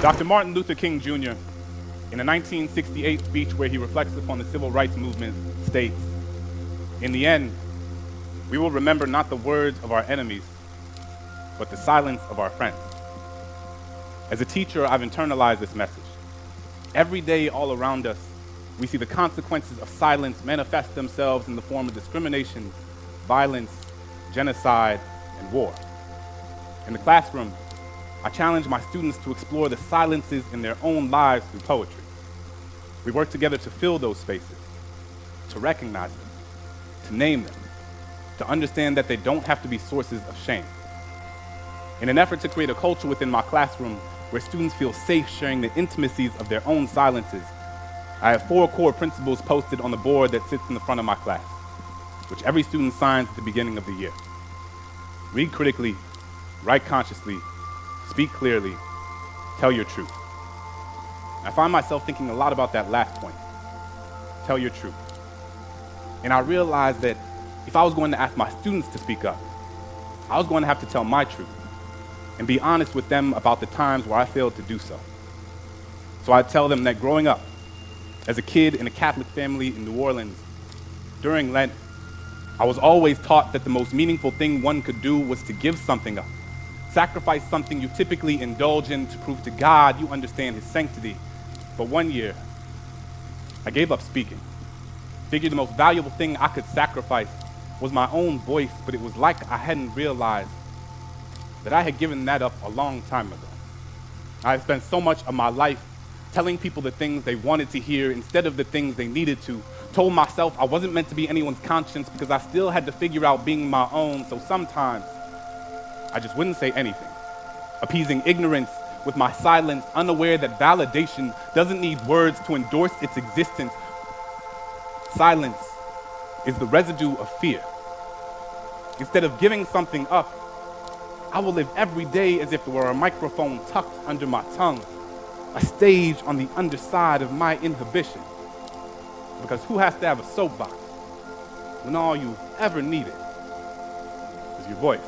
Dr. Martin Luther King Jr., in a 1968 speech where he reflects upon the civil rights movement, states, "In the end, we will remember not the words of our enemies, but the silence of our friends." As a teacher, I've internalized this message. Every day, all around us, we see the consequences of silence manifest themselves in the form of discrimination, violence, genocide, and war. In the classroom, I challenge my students to explore the silences in their own lives through poetry. We work together to fill those spaces, to recognize them, to name them, to understand that they don't have to be sources of shame. In an effort to create a culture within my classroom where students feel safe sharing the intimacies of their own silences, I have 4 core principles posted on the board that sits in the front of my class, which every student signs at the beginning of the year. Read critically, write consciously, speak clearly, tell your truth. I find myself thinking a lot about that last point, tell your truth. And I realized that if I was going to ask my students to speak up, I was going to have to tell my truth and be honest with them about the times where I failed to do so. So I tell them that growing up, as a kid in a Catholic family in New Orleans, during Lent, I was always taught that the most meaningful thing one could do was to give something up, sacrifice something you typically indulge in to prove to God you understand His sanctity. But one year, I gave up speaking. Figured the most valuable thing I could sacrifice was my own voice, but it was like I hadn't realized that I had given that up a long time ago. I had spent so much of my life telling people the things they wanted to hear instead of the things they needed to. Told myself I wasn't meant to be anyone's conscience because I still had to figure out being my own, so sometimes I just wouldn't say anything, appeasing ignorance with my silence, unaware that validation doesn't need words to endorse its existence. Silence is the residue of fear. Instead of giving something up, I will live every day as if there were a microphone tucked under my tongue, a stage on the underside of my inhibition. Because who has to have a soapbox when all you ever needed is your voice?